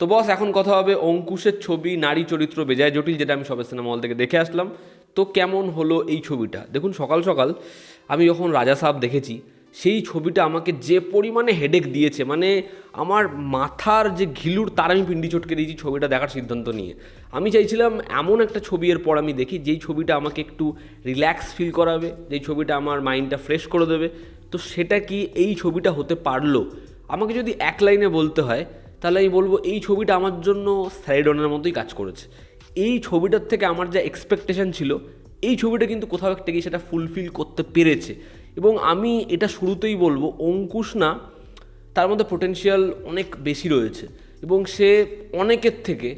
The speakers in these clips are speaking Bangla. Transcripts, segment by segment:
তো বস, এখন কথা হবে অঙ্কুশের ছবি নারী চরিত্র বেজায় জটিল, যেটা আমি সবে সিনেমা হল থেকে দেখে আসলাম। তো কেমন হলো এই ছবিটা? দেখুন, সকাল সকাল আমি যখন রাজা সাহেব দেখেছি, সেই ছবিটা আমাকে যে পরিমাণে হেডেক দিয়েছে, মানে আমার মাথার যে ঘিলুর তার আমি পিন্ডি চটকে দিয়েছি ছবিটা দেখার সিদ্ধান্ত নিয়ে। আমি চাইছিলাম এমন একটা ছবি এর পর আমি দেখি যেই ছবিটা আমাকে একটু রিল্যাক্স ফিল করাবে, যেই ছবিটা আমার মাইন্ডটা ফ্রেশ করে দেবে। তো সেটা কি এই ছবিটা হতে পারলো? আমাকে যদি এক লাইনে বলতে হয় তাহলে আমি বলবো এই ছবিটা আমার জন্য স্যারিডনের মতোই কাজ করেছে। এই ছবিটার থেকে আমার যা এক্সপেকটেশন ছিল, এই ছবিটা কিন্তু কোথাও একটা গিয়ে সেটা ফুলফিল করতে পেরেছে। এবং আমি এটা শুরুতেই বলবো, অঙ্কুশ না, তার মধ্যে পোটেনশিয়াল অনেক বেশি রয়েছে এবং সে অনেকের থেকে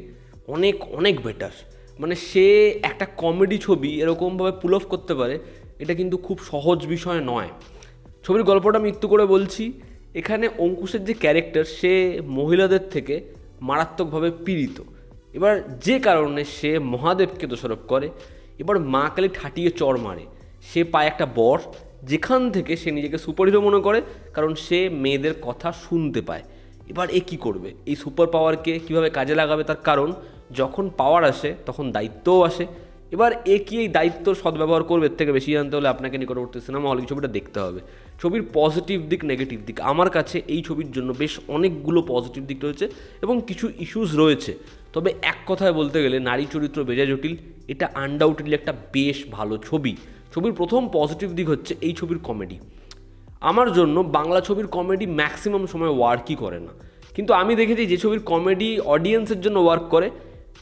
অনেক অনেক বেটার। মানে সে একটা কমেডি ছবি এরকমভাবে পুল অফ করতে পারে, এটা কিন্তু খুব সহজ বিষয় নয়। ছবির গল্পটা আমি একটু করে বলছি। এখানে অঙ্কুশের যে ক্যারেক্টার, সে মহিলাদের থেকে মারাত্মকভাবে পীড়িত। এবার যে কারণে সে মহাদেবকে দোষারোপ করে, এবার মা কালী ঠাটিয়ে চড় মারে। সে পায় একটা বর, যেখান থেকে সে নিজেকে সুপারহিরো মনে করে, কারণ সে মেয়েদের কথা শুনতে পায়। এবার এ কী করবে? এই সুপার পাওয়ারকে কীভাবে কাজে লাগাবে? তার কারণ যখন পাওয়ার আসে তখন দায়িত্বও আসে। এবার এ কি এই দায়িত্ব সদ্ব্যবহার করবে? এর থেকে বেশি জানতে হলে আপনাকে নিকটবর্তী সিনেমা হলে ছবিটা দেখতে হবে। ছবির পজিটিভ দিক, নেগেটিভ দিক, আমার কাছে এই ছবির জন্য বেশ অনেকগুলো পজিটিভ দিক রয়েছে এবং কিছু ইস্যুস রয়েছে। তবে এক কথায় বলতে গেলে নারী চরিত্র বেজায় জটিল, এটা আনডাউটেডলি একটা বেশ ভালো ছবি। ছবির প্রথম পজিটিভ দিক হচ্ছে এই ছবির কমেডি। আমার জন্য বাংলা ছবির কমেডি ম্যাক্সিমাম সময় ওয়ার্কই করে না, কিন্তু আমি দেখেছি যে ছবির কমেডি অডিয়েন্সের জন্য ওয়ার্ক করে,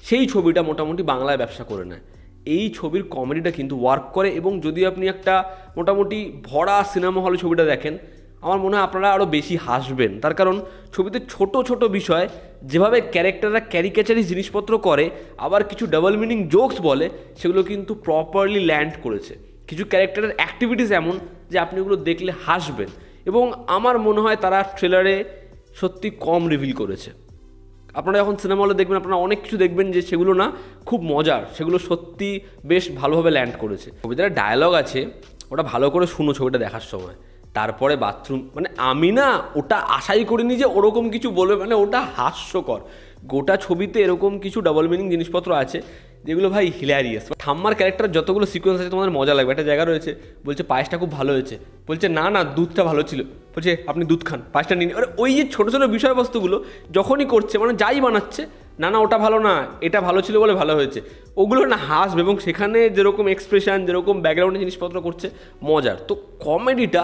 সেই ছবিটা মোটামুটি বাংলায় ব্যবসা করে নেয়। এই ছবির কমেডিটা কিন্তু ওয়ার্ক করে এবং যদি আপনি একটা মোটামুটি ভরা সিনেমা হলে ছবিটা দেখেন, আমার মনে হয় আপনারা আরও বেশি হাসবেন। তার কারণ ছবিতে ছোট ছোট বিষয়, যেভাবে ক্যারেক্টাররা ক্যারিকেচারিস জিনিসপত্র করে, আবার কিছু ডাবল মিনিং জোকস বলে, সেগুলো কিন্তু প্রপারলি ল্যান্ড করেছে। কিছু ক্যারেক্টারের অ্যাক্টিভিটিস এমন যে আপনি ওগুলো দেখলে হাসবেন, এবং আমার মনে হয় তারা ট্রেলারে সত্যি কম রিভিল করেছে। আপনারা যখন সিনেমা হলে দেখবেন, আপনারা অনেক কিছু দেখবেন যে সেগুলো না খুব মজার, সেগুলো সত্যি বেশ ভালোভাবে ল্যান্ড করেছে। ছবিটার ডায়ালগ আছে, ওটা ভালো করে শুনো ছবিটা দেখার সময়। তারপরে বাথরুম, মানে আমি না ওটা আশাই করিনি যে ওরকম কিছু বলবে, মানে ওটা হাস্যকর। গোটা ছবিতে এরকম কিছু ডাবল মিনিং জিনিসপত্র আছে যেগুলো ভাই হিলারিয়াস। ঠাম্মার ক্যারেক্টার যতগুলো সিকোয়েন্স আছে তোমাদের মজা লাগবে। একটা জায়গা রয়েছে, বলছে পায়েসটা খুব ভালো হয়েছে, বলছে না না দুধটা ভালো ছিল, বলছে আপনি দুধ খান, পায়েসটা নিন। আর ওই যে ছোটো ছোটো বিষয়বস্তুগুলো যখনই করছে, মানে যাই বানাচ্ছে, না না ওটা ভালো না, এটা ভালো ছিল বলে ভালো হয়েছে, ওগুলো না হাসবে। এবং সেখানে যেরকম এক্সপ্রেশন, যেরকম ব্যাকগ্রাউন্ডে জিনিসপত্র করছে, মজার। তো কমেডিটা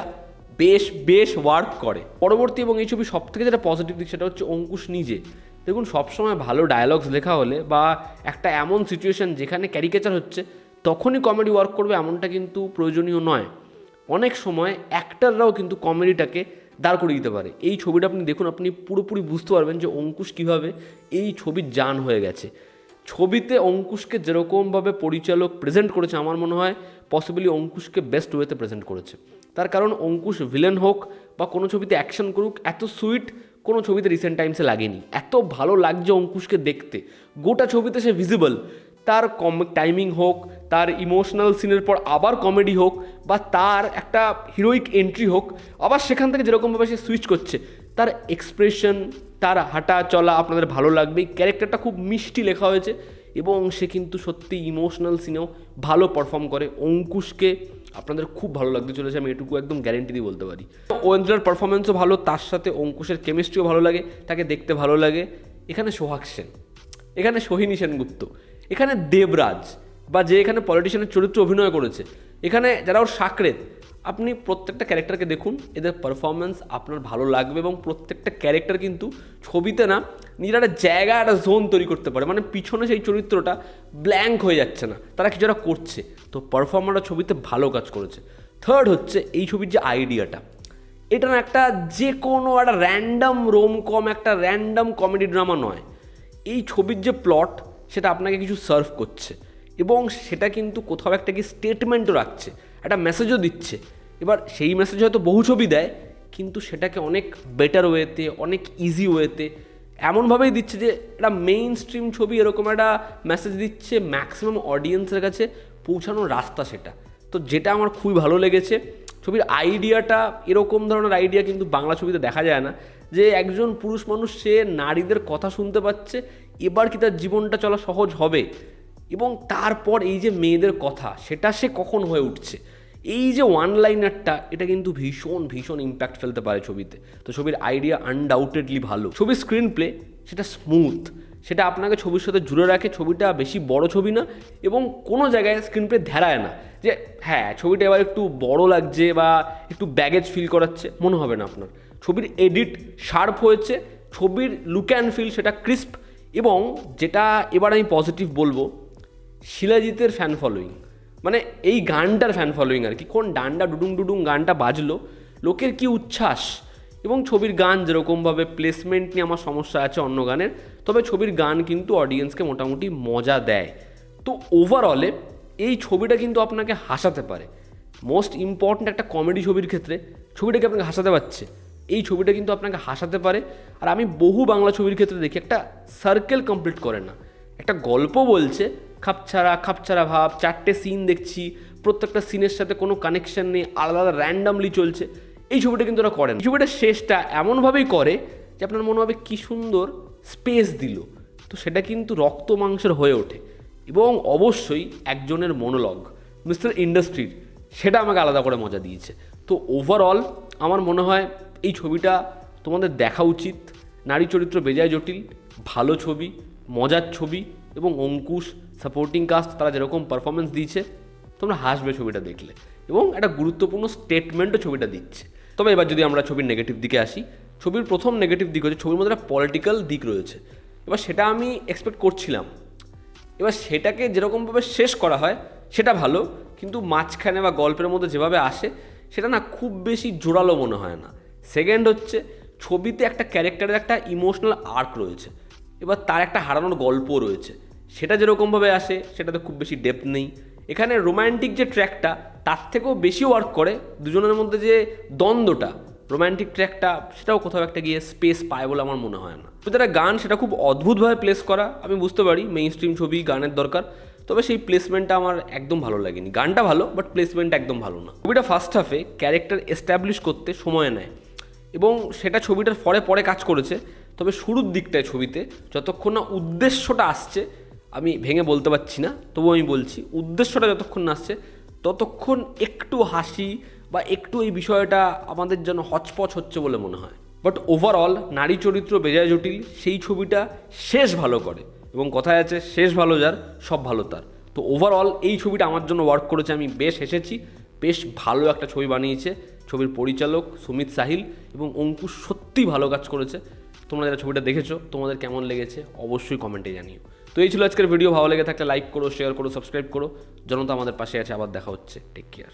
বেশ বেশ ওয়ার্ক করে। পরবর্তী এবং এই ছবি সব থেকে যেটা পজিটিভ দিক, সেটা হচ্ছে অঙ্কুশ নিজে। দেখুন, সবসময় ভালো ডায়ালগস লেখা হলে বা একটা এমন সিচুয়েশান যেখানে ক্যারিকেচার হচ্ছে, তখনই কমেডি ওয়ার্ক করবে এমনটা কিন্তু প্রয়োজনীয় নয়। অনেক সময় অ্যাক্টাররাও কিন্তু কমেডিটাকে দাঁড় করিয়ে দিতে পারে। এই ছবিটা আপনি দেখুন, আপনি পুরোপুরি বুঝতে পারবেন যে অঙ্কুশ কীভাবে এই ছবির জান হয়ে গেছে। ছবিতে অঙ্কুশকে যেরকমভাবে পরিচালক প্রেজেন্ট করেছে, আমার মনে হয় পসিবলি অঙ্কুশকে বেস্ট ওয়েতে প্রেজেন্ট করেছে। তার কারণ অঙ্কুশ ভিলেন হোক বা কোনো ছবিতে অ্যাকশন করুক, এত সুইট কোনো ছবিতে রিসেন্ট টাইমসে লাগেনি। এত ভালো লাগছে অঙ্কুশকে দেখতে, গোটা ছবিতে সে ভিজিবল। তার টাইমিং হোক, তার ইমোশনাল সিনের পর আবার কমেডি হোক, বা তার একটা হিরোইক এন্ট্রি হোক, আবার সেখান থেকে যেরকমভাবে সে সুইচ করছে, তার এক্সপ্রেশন, তার হাঁটা চলা আপনাদের ভালো লাগবেই। ক্যারেক্টারটা খুব মিষ্টি লেখা হয়েছে এবং সে কিন্তু সত্যি ইমোশনাল সিনেও ভালো পারফর্ম করে। অঙ্কুশকে আপনাদের খুব ভালো লাগতে চলেছে, আমি এটুকু একদম গ্যারেন্টি দিয়ে বলতে পারি। ঐন্দ্রার পারফরমেন্সও ভালো, তার সাথে অঙ্কুশের কেমিস্ট্রিও ভালো লাগে, তাকে দেখতে ভালো লাগে। এখানে সোহাগ সেন, এখানে সোহিনী সেনগুপ্ত, এখানে দেবরাজ, বা যে এখানে পলিটিশিয়ানের চরিত্র অভিনয় করেছে, এখানে যারা ওর সাকরেত, আপনি প্রত্যেকটা ক্যারেক্টারকে দেখুন, এদের পারফরমেন্স আপনার ভালো লাগবে। এবং প্রত্যেকটা ক্যারেক্টার কিন্তু ছবিতে না নিজের একটা জায়গা, একটা জোন তৈরি করতে পারে। মানে পিছনে সেই চরিত্রটা ব্ল্যাঙ্ক হয়ে যাচ্ছে না, তারা কিছু একটা করছে। তো পারফর্মাররা ছবিতে ভালো কাজ করেছে। থার্ড হচ্ছে এই ছবির যে আইডিয়াটা, এটা না একটা যে কোনো একটা র্যান্ডাম রোমকম, একটা র্যান্ডাম কমেডি ড্রামা নয়। এই ছবির যে প্লট, সেটা আপনাকে কিছু সার্ভ করছে এবং সেটা কিন্তু কোথাও একটা কি স্টেটমেন্টও রাখছে, একটা মেসেজও দিচ্ছে। এবার সেই মেসেজ হয়তো বহু ছবি দেয়, কিন্তু সেটাকে অনেক বেটার ওয়েতে, অনেক ইজি ওয়েতে এমনভাবেই দিচ্ছে যে একটা মেইন স্ট্রিম ছবি এরকম একটা মেসেজ দিচ্ছে, ম্যাক্সিমাম অডিয়েন্সের কাছে পৌঁছানোর রাস্তা সেটা। তো যেটা আমার খুবই ভালো লেগেছে। ছবির আইডিয়াটা, এরকম ধরনের আইডিয়া কিন্তু বাংলা ছবিতে দেখা যায় না, যে একজন পুরুষ মানুষ সে নারীদের কথা শুনতে পাচ্ছে, এবার কি তার জীবনটা চলা সহজ হবে, এবং তারপর এই যে মেয়েদের কথা সেটা সে কখন হয়ে উঠছে, এই যে ওয়ান লাইনারটা, এটা কিন্তু ভীষণ ভীষণ ইম্প্যাক্ট ফেলতে পারে ছবিতে। তো ছবির আইডিয়া আনডাউটেডলি ভালো, ছবির স্ক্রিন প্লে সেটা স্মুথ, সেটা আপনাকে ছবির সাথে জুড়ে রাখে, ছবিটা বেশি বড় ছবি না এবং কোনো জায়গায় স্ক্রিন প্লে ধ্যারায় না যে হ্যাঁ ছবিটা এবার একটু বড় লাগছে বা একটু ব্যাগেজ ফিল করাচ্ছে, মনে হবে না আপনার। ছবির এডিট শার্প হয়েছে, ছবির লুক অ্যান্ড ফিল সেটা ক্রিস্প, এবং যেটা এবার আমি পজিটিভ বলবো, শিলাজিতের ফ্যান ফলোয়িং, মানে এই গানটার ফ্যান ফলোয়িং আর কি, কোন ডান্ডা ডুডুং ডুডুং গানটা বাজলো, লোকের কি উচ্ছ্বাস। এবং ছবির গান যেরকমভাবে প্লেসমেন্ট নিয়ে আমার সমস্যা আছে অন্য গানের, তবে ছবির গান কিন্তু অডিয়েন্সকে মোটামুটি মজা দেয়। তো ওভারঅলে এই ছবিটা কিন্তু আপনাকে হাসাতে পারে, মোস্ট ইম্পর্ট্যান্ট একটা কমেডি ছবির ক্ষেত্রে ছবিটাকে আপনাকে হাসাতে পারছে, এই ছবিটা কিন্তু আপনাকে হাসাতে পারে। আর আমি বহু বাংলা ছবির ক্ষেত্রে দেখি একটা সার্কেল কমপ্লিট করে না, একটা গল্প বলছে, খাপছাড়া ভাব, 4টে সিন দেখছি, প্রত্যেকটা সিনের সাথে কোনো কানেকশন নেই, আলাদা আলাদা র্যান্ডামলি চলছে, এই ছবিটা কিন্তু ওরা করেন। ছবিটা শেষটা এমনভাবেই করে যে আপনার মনে হবে কী সুন্দর স্পেস দিল, তো সেটা কিন্তু রক্ত মাংসের হয়ে ওঠে। এবং অবশ্যই একজনের মনোলগ মিস্টার ইন্ডাস্ট্রির, সেটা আমাকে আলাদা করে মজা দিয়েছে। তো ওভারঅল আমার মনে হয় এই ছবিটা তোমাদের দেখা উচিত। নারী চরিত্র বেজায় জটিল, ভালো ছবি, মজার ছবি, এবং অঙ্কুশ সাপোর্টিং কাস্ট তারা যেরকম পারফরমেন্স দিয়েছে, তোমরা হাসবে ছবিটা দেখলে, এবং একটা গুরুত্বপূর্ণ স্টেটমেন্টও ছবিটা দিচ্ছে। তবে এবার যদি আমরা ছবির নেগেটিভ দিকে আসি, ছবির প্রথম নেগেটিভ দিক হচ্ছে ছবির মধ্যে একটা পলিটিক্যাল দিক রয়েছে। এবার সেটা আমি এক্সপেক্ট করছিলাম, এবার সেটাকে যেরকমভাবে শেষ করা হয় সেটা ভালো, কিন্তু মাঝখানে বা গল্পের মধ্যে যেভাবে আসে সেটা না খুব বেশি জোরালো মনে হয় না। সেকেন্ড হচ্ছে ছবিতে একটা ক্যারেক্টারের একটা ইমোশনাল আর্ক রয়েছে, এবার তার একটা হারানোর গল্পও রয়েছে, সেটা যেরকমভাবে আসে সেটাতে খুব বেশি ডেপথ নেই। এখানে রোম্যান্টিক যে ট্র্যাকটা তার থেকেও বেশি ওয়ার্ক করে, দুজনের মধ্যে যে দ্বন্দ্বটা, রোম্যান্টিক ট্র্যাকটা সেটাও কোথাও একটা গিয়ে স্পেস পায় বলে আমার মনে হয় না। যেটা গান সেটা খুব অদ্ভুতভাবে প্লেস করা, আমি বুঝতে পারি মেইন স্ট্রিম ছবি গানের দরকার, তবে সেই প্লেসমেন্টটা আমার একদম ভালো লাগেনি। গানটা ভালো, বাট প্লেসমেন্ট একদম ভালো না। ছবিটা ফার্স্ট হাফে ক্যারেক্টার এস্টাবলিশ করতে সময় নেয়, এবং সেটা ছবিটার পরে কাজ করেছে, তবে শুরুর দিকটায় ছবিতে যতক্ষণ না উদ্দেশ্যটা আসছে, আমি ভেঙে বলতে পারছি না, তবু আমি বলছি উদ্দেশ্যটা যতক্ষণ না আসছে ততক্ষণ একটু হাসি বা একটু এই বিষয়টা আমাদের যেন হচপচ হচ্ছে বলে মনে হয়। বাট ওভারঅল নারী চরিত্র বেজায় জটিল সেই ছবিটা শেষ ভালো করে, এবং কথায় আছে শেষ ভালো যার সব ভালো তার। তো ওভারঅল এই ছবিটা আমার জন্য ওয়ার্ক করেছে, আমি বেশ হেসেছি, বেশ ভালো একটা ছবি বানিয়েছে ছবির পরিচালক সুমিত সাহিল, এবং অঙ্কুশ সত্যি ভালো কাজ করেছে। তোমরা যারা ছবিটা দেখেছো তোমাদের কেমন লেগেছে অবশ্যই কমেন্টে জানিও। তো এই ছিল আজকের ভিডিও, ভালো লেগে থাকলে লাইক করো, শেয়ার করো, সাবস্ক্রাইব করো। জনতা আমাদের পাশে আছে, আবার দেখা হচ্ছে, টেক কেয়ার।